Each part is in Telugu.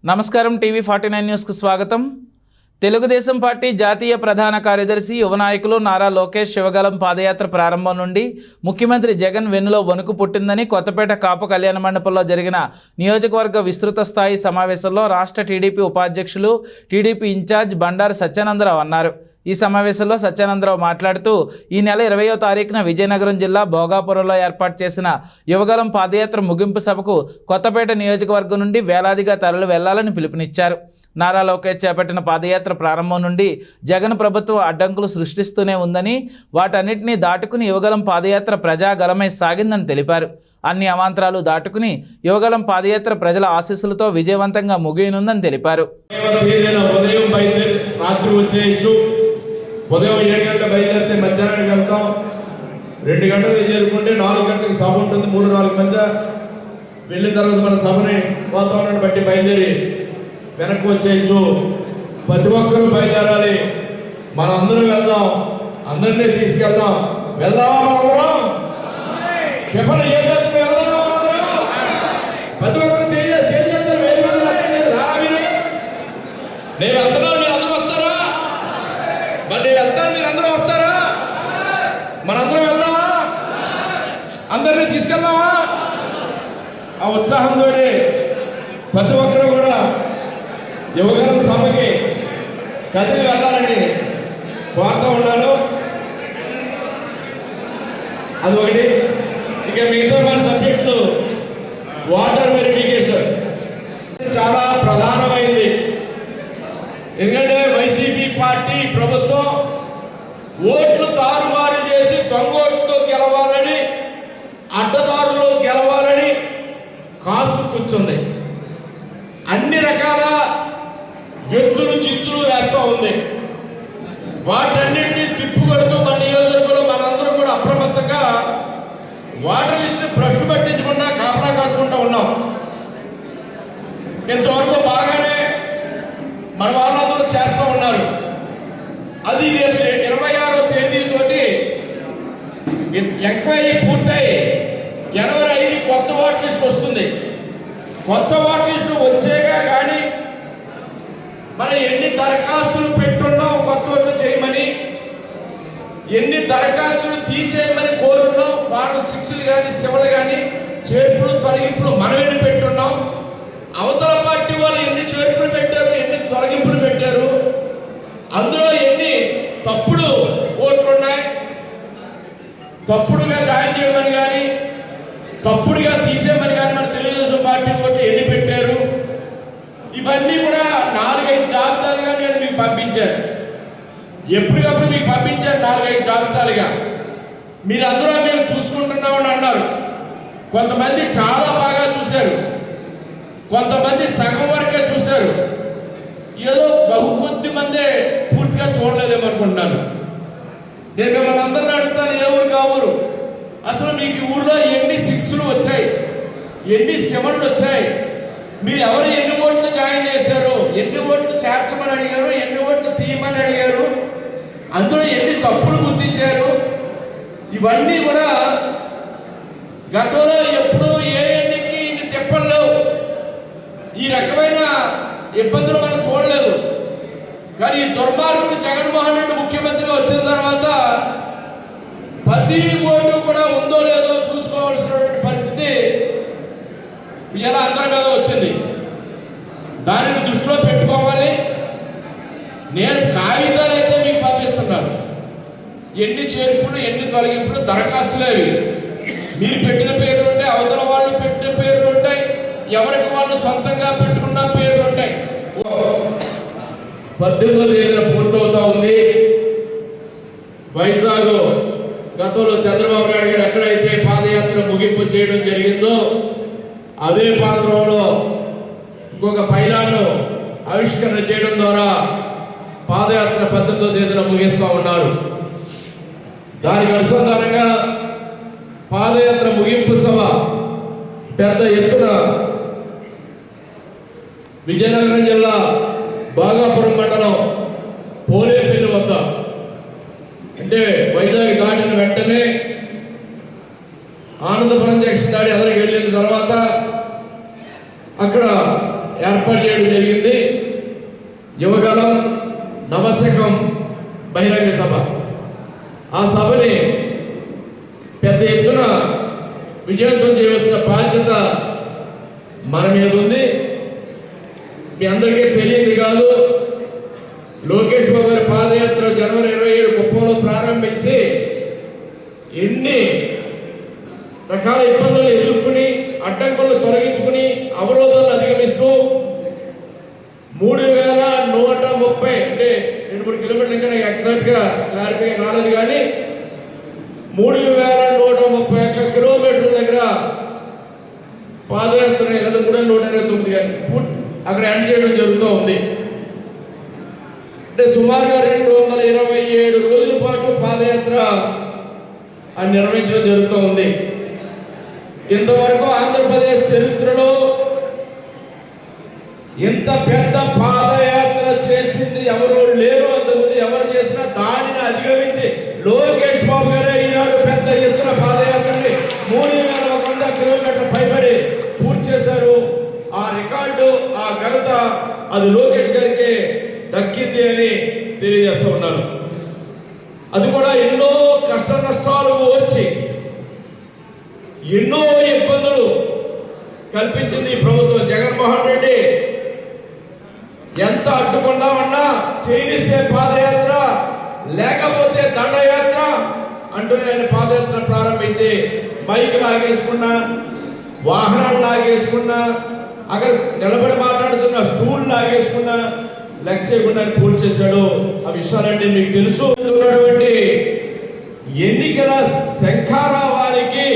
నమస్కారం టీవీ 49 న్యూస్కు స్వాగతం. తెలుగుదేశం పార్టీ జాతీయ ప్రధాన కార్యదర్శి యువ నాయకులు నారా లోకేష్ శివగలం పాదయాత్ర ప్రారంభం నుండి ముఖ్యమంత్రి జగన్ వెన్నులో వణుకు పుట్టిందని కొత్తపేట కాపు కళ్యాణ మండపంలో జరిగిన నియోజకవర్గ విస్తృత స్థాయి సమావేశంలో రాష్ట్ర టీడీపీ ఉపాధ్యక్షులు టీడీపీ ఇన్ఛార్జ్ బండారు సత్యానందరావు అన్నారు. ఈ సమావేశంలో సత్యానందరావు మాట్లాడుతూ ఈ నెల 20వ తారీఖున విజయనగరం జిల్లా భోగాపురంలో ఏర్పాటు చేసిన యువగలం పాదయాత్ర ముగింపు సభకు కొత్తపేట నియోజకవర్గం నుండి వేలాదిగా తరలి వెళ్లాలని పిలుపునిచ్చారు. నారా లోకేష్ చేపట్టిన పాదయాత్ర ప్రారంభం నుండి జగన్ ప్రభుత్వం అడ్డంకులు సృష్టిస్తూనే ఉందని, వాటన్నిటినీ దాటుకుని యువగలం పాదయాత్ర ప్రజాగలమై సాగిందని తెలిపారు. అన్ని అవాంతరాలు దాటుకుని యువగలం పాదయాత్ర ప్రజల ఆశీస్సులతో విజయవంతంగా ముగియనుందని తెలిపారు. ఉదయం 7 గంటల బయలుదేరితే మధ్యాహ్నానికి వెళ్తాం. 2 గంటలకు చేరుకుంటే 4 గంటలకు సభ ఉంటుంది. 3-4 మధ్య వెళ్ళిన తర్వాత మన సభని వాతావరణాన్ని బట్టి బయలుదేరి వెనక్కి వచ్చేయచ్చు. ప్రతి ఒక్కరూ బయలుదేరాలి. మనం అందరం వెళ్దాం, అందరినీ తీసుకెళ్దాం. వెళ్దామా అందరం? చెప్పండి, ప్రతి ఒక్కరు చేసేస్తారు. రా మీరు, నేను వెళ్తున్నాను, మీరు అందరూ వస్తారా? మరి నేను వెళ్తాను, మీరు అందరూ వస్తారా? మనందరం వెళ్దామా? అందరినీ తీసుకెళ్దామా? ఆ ఉత్సాహంతో ప్రతి ఒక్కరు కూడా యువగలం సభకి కదిలి వెళ్ళాలని కోరుతూ ఉన్నాను. అదొకటి. ఇక మిగతా మన సబ్జెక్టులు వాటర్ వెరిఫికేషన్ చాలా ప్రధానమైంది. ఎందుకంటే వైసీపీ పార్టీ ప్రభుత్వం ఓట్లు తారుమారు చేసి దొంగోట్లు గెలవాలని, అడ్డదారులు గెలవాలని కాసు కూర్చుంది. అన్ని రకాల ఎత్తులు చిత్తులు వేస్తూ ఉంది. వాటన్నింటినీ తిప్పుకొడుతూ మన నియోజకవర్గంలో మనందరూ కూడా అప్రమత్తంగా వాటర్ లిస్టు భ్రష్టు పట్టించకుండా కాపలా కాసుకుంటూ ఉన్నాం. ఇంతవరకు బాగానే మన వాళ్ళందరూ చేస్తూ ఉన్నారు. అది రేపు 26వ తేదీతోటి ఎంక్వైరీ పూర్తయి జనవరి 5 కొత్త వాటర్ లిస్ట్ వస్తుంది. కొత్త వాటర్ లిస్టు వచ్చేగా కానీ మనం ఎన్ని దరఖాస్తులు పెట్టున్నాం కొత్త ఓట్లు చేయమని, ఎన్ని దరఖాస్తులు తీసేయమని కోరున్నాం. ఫారం 6లు కానీ 7లు కానీ చేర్పులు తొలగింపులు మనమేమి పెట్టున్నాం. అవతల పార్టీ వాళ్ళు ఎన్ని చేర్పులు పెట్టారు, ఎన్ని తొలగింపులు పెట్టారు, అందులో ఎన్ని తప్పుడు ఓట్లు ఉన్నాయి, తప్పుడుగా జాయిన్ చేయమని కానీ తప్పుడుగా తీసేయమని కానీ మన తెలుగుదేశం పార్టీ ఓట్లు ఎన్ని పెట్టారు, ఇవన్నీ కూడా 4-5 జాబితాలుగా నేను మీకు పంపించాను. ఎప్పటికప్పుడు మీకు పంపించాను 4-5 జాబితాలుగా. మీరు అందరూ మేము చూసుకుంటున్నామని అన్నారు. కొంతమంది చాలా బాగా చూశారు, కొంతమంది సగం వరకే చూశారు, ఏదో కొద్ది మందే పూర్తిగా చూడలేదేమనుకుంటున్నాను. నేను మిమ్మల్ని అందరిని అడుగుతాను, ఏ ఊరు కావురు, అసలు మీకు ఈ ఊర్లో ఎన్ని 6లు వచ్చాయి, ఎన్ని 7లు వచ్చాయి, మీరు ఎవరు ఎన్ని ఓట్లు జాయిన్ చేశారు, ఎన్ని ఓట్లు చేర్చమని అడిగారు, ఎన్ని ఓట్లు తీయమని అడిగారు, అందులో ఎన్ని తప్పులు గుర్తించారు, ఇవన్నీ కూడా గతంలో ఎప్పుడు ఏ ఎన్నికకి ఇన్ని తిప్పలు, ఈ రకమైన ఇబ్బందులు మనం చూడలేదు. కానీ ఈ దుర్మార్గుడు జగన్మోహన్ రెడ్డి ముఖ్యమంత్రిగా వచ్చిన తర్వాత ప్రతి ఓటు కూడా ఉందో లేదో చూసుకోవాల్సినటువంటి పరిస్థితి ఇలా అందరి మీద వచ్చింది. దానిని దృష్టిలో పెట్టుకోవాలి. నేను కాగితాలు అయితే మీకు పంపిస్తున్నాను, ఎన్ని చేర్పులు ఎన్ని తొలగింపులు దరఖాస్తులేవి. మీరు పెట్టిన పేర్లు ఉంటాయి, అవతల వాళ్ళు పెట్టిన పేర్లు ఉంటాయి, ఎవరికి వాళ్ళు సొంతంగా పెట్టుకున్న పేర్లు ఉంటాయి. 18వ తేదీన పూర్తవుతా ఉంది. వైజాగ్ గతంలో చంద్రబాబు నాయుడు గారు ఎక్కడైతే పాదయాత్ర ముగింపు చేయడం జరిగిందో అదే ప్రాంతంలో ఇంకొక పైలాను ఆవిష్కరణ చేయడం ద్వారా పాదయాత్ర 18వ తేదీన ముగిస్తూ ఉన్నారు. దానికి అనుసంధానంగా పాదయాత్ర ముగింపు సభ పెద్ద ఎత్తున విజయనగరం జిల్లా భోగాపురం మండలం పోలేపల్లి వద్ద, అంటే వైజాగ్ దాటిన వెంటనే ఆనందపురం జంక్షన్ దాడి ఎదురుకి వెళ్ళిన తర్వాత అక్కడ ఏర్పాటు చేయడం చేయడం జరిగింది. యువగలం నవశకం బహిరంగ సభ. ఆ సభని పెద్ద ఎత్తున విజయవంతం చేయవలసిన బాధ్యత మన మీద ఉంది. మీ అందరికీ తెలియదు కాదు, లోకేష్ బాబు గారి పాదయాత్ర జనవరి 27 కుప్పంలో ప్రారంభించి ఎన్ని రకాల ఇబ్బందులు ఎదుర్కొని అడ్డంకులను తొలగించుకుని అవరోధాలను అధిగమిస్తూ 3130 అంటే 2-3 కిలోమీటర్లు ఇంకా నాకు ఎగ్జాక్ట్ గా క్లారిఫై రాలేదు కానీ 3131 కిలోమీటర్ల దగ్గర పాదయాత్ర లేదా 3129 కానీ అక్కడ ఎండ్ చేయడం జరుగుతూ ఉంది. అంటే సుమారుగా 227 రోజుల పాటు పాదయాత్ర నిర్వహించడం జరుగుతూ ఉంది. ఇంతవరకు ఆంధ్రప్రదేశ్ చరిత్రలో ఇంత పెద్ద పాదయాత్ర చేసింది ఎవరు లేరు. అంతకుముందు ఎవరు చేసినా దానిని అధిగమించి లోకేష్ బాబు గారే ఈనాడు పెద్ద ఎత్తున పాదయాత్రని 3100 కిలోమీటర్ల పైబడి పూర్తి చేశారు. ఆ రికార్డు, ఆ ఘనత అది లోకేష్ గారికి దక్కింది అని తెలియజేస్తూ ఉన్నారు. అది కూడా ఎన్నో కష్ట నష్టాలు వచ్చి ఎన్నో ఇబ్బందులు కల్పించింది ఈ ప్రభుత్వం. జగన్మోహన్ రెడ్డి ఎంత అడ్డుకున్నామన్నా చేయనిస్తే పాదయాత్ర లేకపోతే దండయాత్ర అంటూనే ఆయన పాదయాత్ర ప్రారంభించి మైక్ లాగేసుకున్నా, వాహనాలు లాగేసుకున్నా, అక్కడ నిలబడి మాట్లాడుతున్న స్టూల్ లాగేసుకున్నా లెక్క చేయకుండా పూర్తి చేశాడు. ఆ విషయాలన్నీ మీకు తెలుసు. ఉన్నటువంటి ఎన్నికల శంఖారావానికి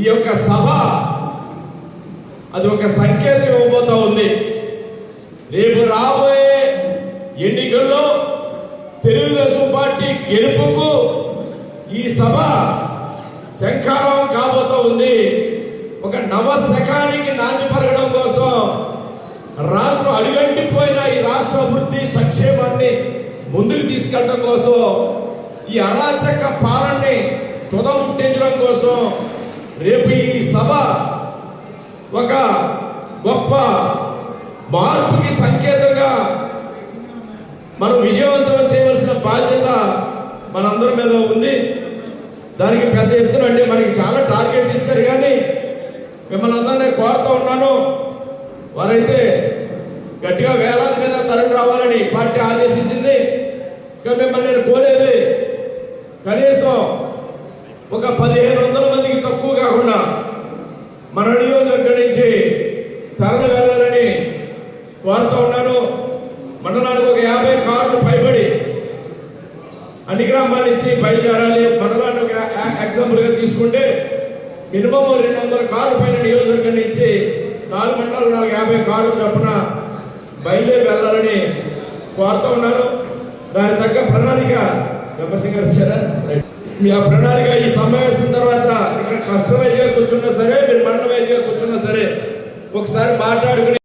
ఈ యొక్క సభ అది ఒక సంకేతం ఇవ్వబోతా ఉంది. రేపు రాబోయే ఎన్నికల్లో తెలుగుదేశం పార్టీ గెలుపుకు ఈ సభ శంఖారావం కాబోతా ఉంది. ఒక నవశకానికి నాంది పలకడం కోసం, రాష్ట్రం అడుగంటిపోయిన ఈ రాష్ట్ర అభివృద్ధి సంక్షేమాన్ని ముందుకు తీసుకెళ్ళడం కోసం, ఈ అరాచక పాలనని తుదముట్టించడం కోసం రేపు ఈ సభ ఒక గొప్ప మార్పుకి సంకేతంగా మనం విజయవంతం చేయవలసిన బాధ్యత మనందరి మీద ఉంది. దానికి పెద్ద ఎత్తున అంటే మనకి చాలా టార్గెట్ ఇచ్చారు, కానీ మిమ్మల్ని అందరినీ కోరుతూ ఉన్నాను, వారైతే గట్టిగా వేలాది మీద తరలి రావాలని పార్టీ ఆదేశించింది. ఇంకా మిమ్మల్ని నేను కోరేది కనీసం ఒక 1500 మందికి తక్కువ కాకుండా మన నియోజకవర్గం నుంచి తరలి వెళ్ళాలని కోరుతూ ఉన్నాను. మండలానికి ఒక 50 కార్లు పైబడి అన్ని గ్రామాల నుంచి బయలుదేరాలి. మండలాన్ని ఒక ఎగ్జాంపుల్గా తీసుకుంటే మినిమం 200 కార్లు పైన నియోజకవర్గం నుంచి 4 మండలాలు 50 కార్లు చొప్పున బయలుదేరి వెళ్ళాలని కోరుతూ ఉన్నాను. దాని తగ్గ ప్రణాళిక గబ్బర్సింగ్ గారు ఇచ్చారా? మీ ఆ ప్రణాళిక ఈ సమావేశం తర్వాత ఇక్కడ క్లస్టర్ వైజ్ గా కూర్చున్నా సరే, మీరు మండల వైజ్ గా కూర్చున్నా సరే ఒకసారి మాట్లాడుకుని